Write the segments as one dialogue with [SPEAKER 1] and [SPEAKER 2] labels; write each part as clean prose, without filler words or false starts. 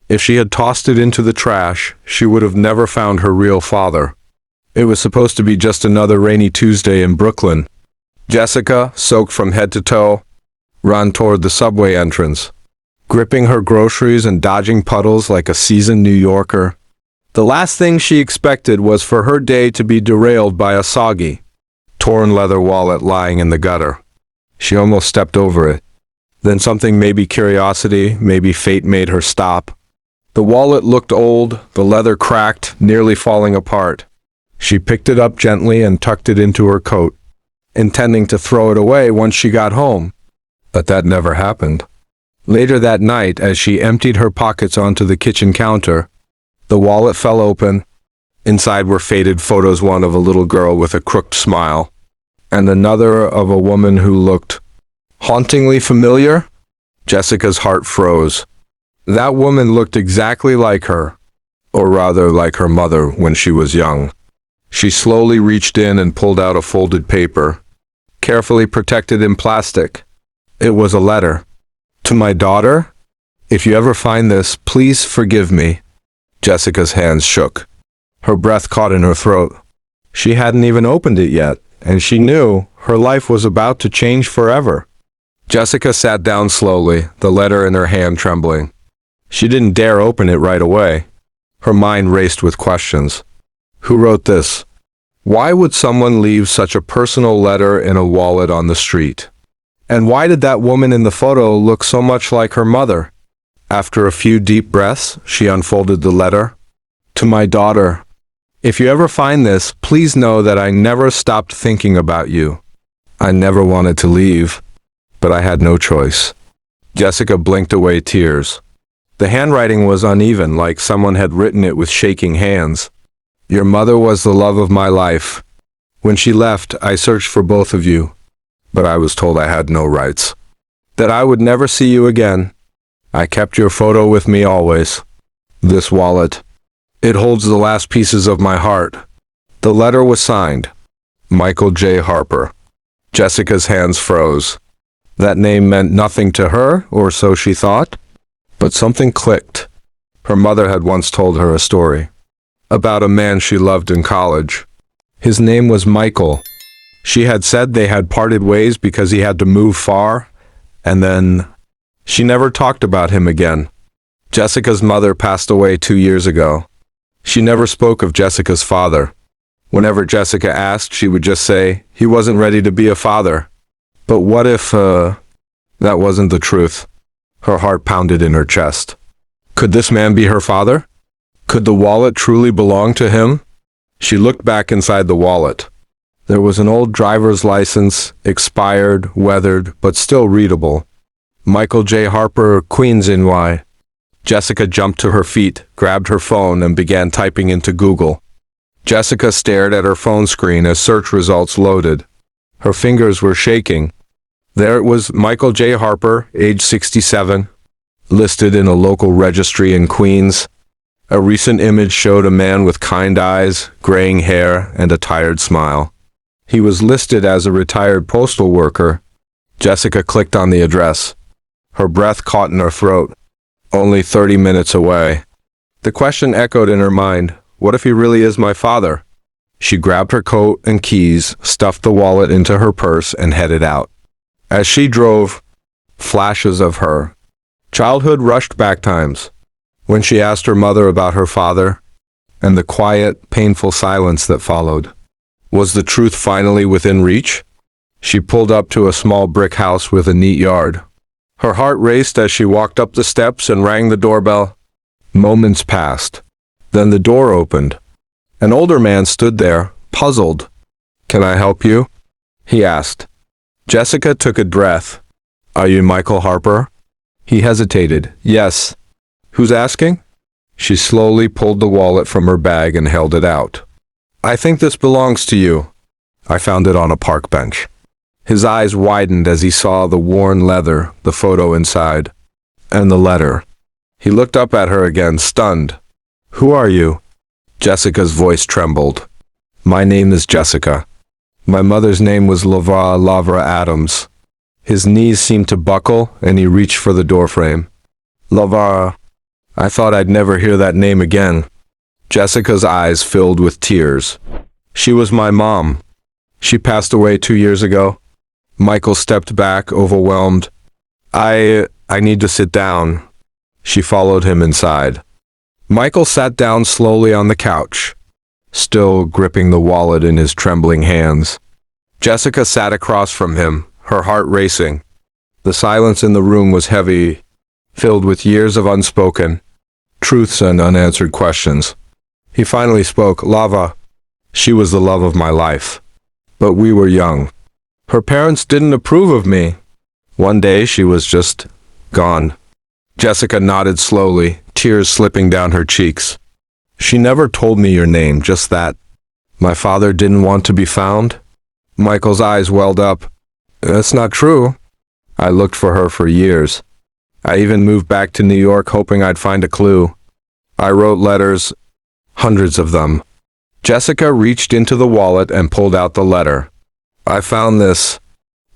[SPEAKER 1] If she had tossed it into the trash, she would have never found her real father. It was supposed to be just another rainy Tuesday in Brooklyn. Jessica, soaked from head to toe, ran toward the subway entrance, gripping her groceries and dodging puddles like a seasoned New Yorker. The last thing she expected was for her day to be derailed by a soggy, torn leather wallet lying in the gutter. She almost stepped over it. Then something, maybe curiosity, maybe fate, made her stop. The wallet looked old, the leather cracked, nearly falling apart. She picked it up gently and tucked it into her coat, intending to throw it away once she got home. But that never happened. Later that night, as she emptied her pockets onto the kitchen counter, the wallet fell open. Inside were faded photos, one of a little girl with a crooked smile, and another of a woman who looked hauntingly familiar. Jessica's heart froze. That woman looked exactly like her, or rather like her mother when she was young. She slowly reached in and pulled out a folded paper, carefully protected in plastic. It was a letter. To my daughter, if you ever find this, please forgive me. Jessica's hands shook. Her breath caught in her throat. She hadn't even opened it yet, and she knew her life was about to change forever. Jessica sat down slowly, the letter in her hand trembling. She didn't dare open it right away. Her mind raced with questions. Who wrote this? Why would someone leave such a personal letter in a wallet on the street? And why did that woman in the photo look so much like her mother? After a few deep breaths, she unfolded the letter. To my daughter, if you ever find this, please know that I never stopped thinking about you. I never wanted to leave, but I had no choice. Jessica blinked away tears. The handwriting was uneven, like someone had written it with shaking hands. Your mother was the love of my life. When she left, I searched for both of you, but I was told I had no rights. That I would never see you again. I kept your photo with me always. This wallet. It holds the last pieces of my heart. The letter was signed, Michael J. Harper. Jessica's hands froze. That name meant nothing to her, or so she thought. But something clicked. Her mother had once told her a story about a man she loved in college. His name was Michael. She had said they had parted ways because he had to move far, and then she never talked about him again. Jessica's mother passed away 2 years ago. She never spoke of Jessica's father. Whenever Jessica asked, she would just say, he wasn't ready to be a father. But what if, that wasn't the truth? Her heart pounded in her chest. Could this man be her father? Could the wallet truly belong to him? She looked back inside the wallet. There was an old driver's license, expired, weathered, but still readable. Michael J. Harper, Queens, NY. Jessica jumped to her feet, grabbed her phone, and began typing into Google. Jessica stared at her phone screen as search results loaded. Her fingers were shaking. There it was, Michael J. Harper, age 67, listed in a local registry in Queens. A recent image showed a man with kind eyes, graying hair, and a tired smile. He was listed as a retired postal worker. Jessica clicked on the address. Her breath caught in her throat. Only 30 minutes away. The question echoed in her mind, what if he really is my father? She grabbed her coat and keys, stuffed the wallet into her purse, and headed out. As she drove, flashes of her childhood rushed back times. When she asked her mother about her father, and the quiet, painful silence that followed. Was the truth finally within reach? She pulled up to a small brick house with a neat yard. Her heart raced as she walked up the steps and rang the doorbell. Moments passed. Then the door opened. An older man stood there, puzzled. Can I help you? He asked. Jessica took a breath. Are you Michael Harper? He hesitated. Yes. Who's asking? She slowly pulled the wallet from her bag and held it out. I think this belongs to you. I found it on a park bench. His eyes widened as he saw the worn leather, the photo inside, and the letter. He looked up at her again, stunned. Who are you? Jessica's voice trembled. My name is Jessica. My mother's name was Lavra Adams. His knees seemed to buckle, and he reached for the doorframe. Lavra, I thought I'd never hear that name again. Jessica's eyes filled with tears. She was my mom. She passed away 2 years ago. Michael stepped back, overwhelmed. I need to sit down. She followed him inside. Michael sat down slowly on the couch, still gripping the wallet in his trembling hands. Jessica sat across from him, her heart racing. The silence in the room was heavy, filled with years of unspoken truths and unanswered questions. He finally spoke. Lava. She was the love of my life. But we were young. Her parents didn't approve of me. One day she was just gone. Jessica nodded slowly, tears slipping down her cheeks. She never told me your name, just that. My father didn't want to be found? Michael's eyes welled up. That's not true. I looked for her for years. I even moved back to New York hoping I'd find a clue. I wrote letters, hundreds of them. Jessica reached into the wallet and pulled out the letter. I found this.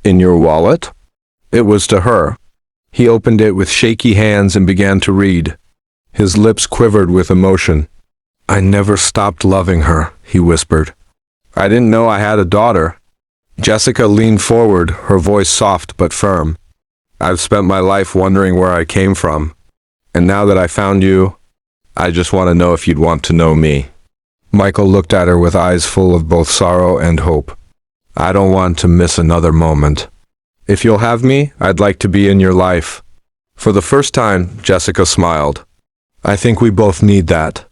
[SPEAKER 1] In your wallet? It was to her. He opened it with shaky hands and began to read. His lips quivered with emotion. I never stopped loving her, he whispered. I didn't know I had a daughter. Jessica leaned forward, her voice soft but firm. I've spent my life wondering where I came from. And now that I found you, I just want to know if you'd want to know me. Michael looked at her with eyes full of both sorrow and hope. I don't want to miss another moment. If you'll have me, I'd like to be in your life. For the first time, Jessica smiled. I think we both need that.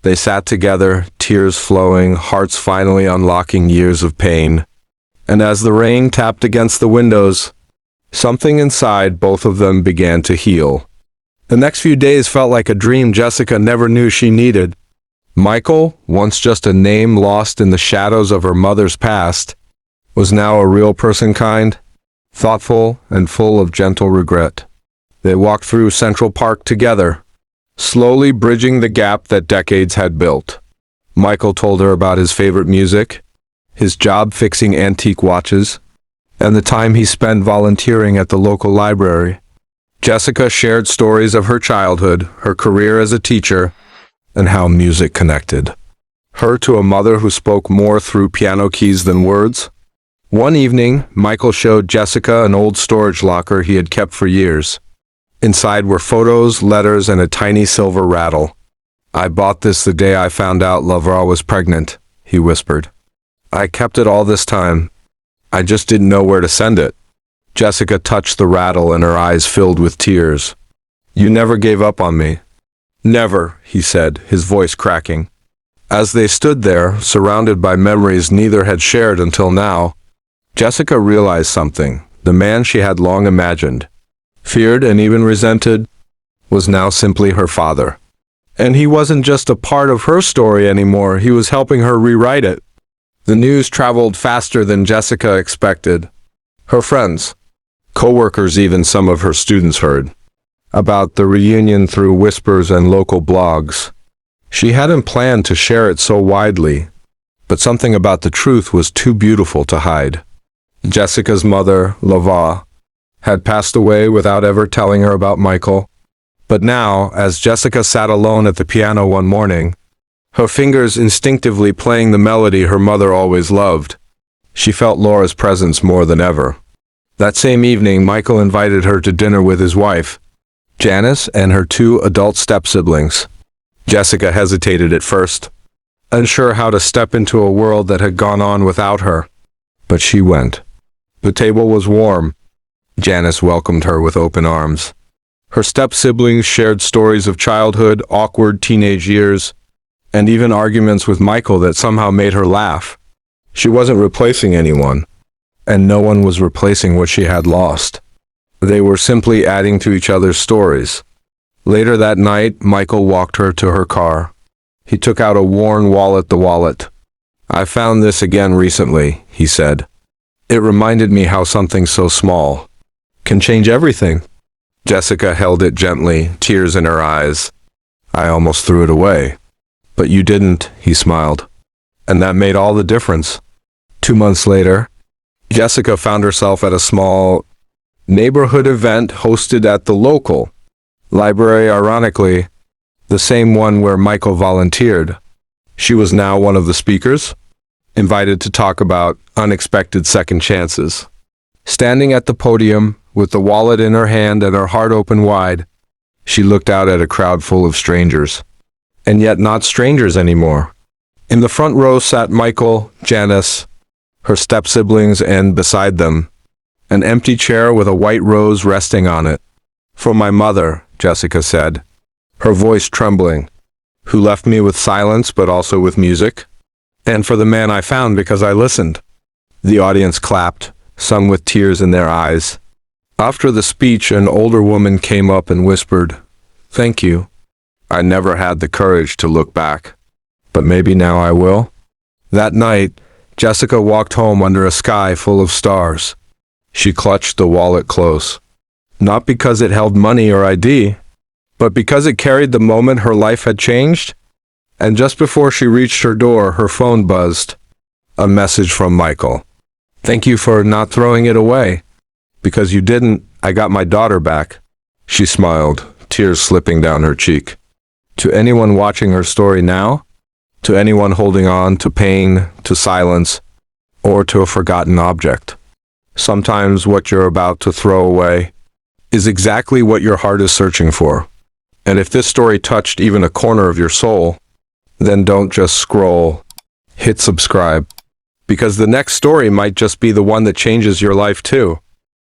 [SPEAKER 1] They sat together, tears flowing, hearts finally unlocking years of pain. And as the rain tapped against the windows, something inside both of them began to heal. The next few days felt like a dream Jessica never knew she needed. Michael, once just a name lost in the shadows of her mother's past, was now a real person, kind, thoughtful, and full of gentle regret. They walked through Central Park together, slowly bridging the gap that decades had built. Michael told her about his favorite music, his job fixing antique watches, and the time he spent volunteering at the local library. Jessica shared stories of her childhood, her career as a teacher, and how music connected her to a mother who spoke more through piano keys than words. One evening, Michael showed Jessica an old storage locker he had kept for years. Inside were photos, letters, and a tiny silver rattle. I bought this the day I found out Lavra was pregnant, he whispered. I kept it all this time. I just didn't know where to send it. Jessica touched the rattle and her eyes filled with tears. You never gave up on me. Never, he said, his voice cracking. As they stood there, surrounded by memories neither had shared until now, Jessica realized something. The man she had long imagined, feared and even resented, was now simply her father. And he wasn't just a part of her story anymore, he was helping her rewrite it. The news traveled faster than Jessica expected. Her friends, co-workers, even some of her students heard about the reunion through whispers and local blogs. She hadn't planned to share it so widely, but something about the truth was too beautiful to hide. Jessica's mother, Lava, had passed away without ever telling her about Michael. But now, as Jessica sat alone at the piano one morning, her fingers instinctively playing the melody her mother always loved, she felt Laura's presence more than ever. That same evening, Michael invited her to dinner with his wife, Janice, and her 2 adult step-siblings. Jessica hesitated at first, unsure how to step into a world that had gone on without her. But she went. The table was warm. Janice welcomed her with open arms. Her step-siblings shared stories of childhood, awkward teenage years, and even arguments with Michael that somehow made her laugh. She wasn't replacing anyone, and no one was replacing what she had lost. They were simply adding to each other's stories. Later that night, Michael walked her to her car. He took out a worn wallet. I found this again recently, he said. It reminded me how something so small can change everything. Jessica held it gently, tears in her eyes. I almost threw it away. But you didn't, he smiled. And that made all the difference. 2 months later, Jessica found herself at a small neighborhood event hosted at the local library. Ironically, The same one where Michael volunteered. She was now one of the speakers, invited to talk about unexpected second chances. Standing at the podium, with the wallet in her hand and her heart open wide, she looked out at a crowd full of strangers. And yet not strangers anymore. In the front row sat Michael, Janice, her step-siblings, and beside them, an empty chair with a white rose resting on it. "For my mother," Jessica said, her voice trembling, "who left me with silence but also with music. And for the man I found because I listened." The audience clapped, some with tears in their eyes. After the speech, an older woman came up and whispered, "Thank you. I never had the courage to look back. But maybe now I will." That night, Jessica walked home under a sky full of stars. She clutched the wallet close. Not because it held money or ID, but because it carried the moment her life had changed. And just before she reached her door, her phone buzzed. A message from Michael. "Thank you for not throwing it away. Because you didn't, I got my daughter back." She smiled, tears slipping down her cheek. To anyone watching her story now, to anyone holding on to pain, to silence, or to a forgotten object, sometimes what you're about to throw away is exactly what your heart is searching for. And if this story touched even a corner of your soul, then don't just scroll, hit subscribe, because the next story might just be the one that changes your life too.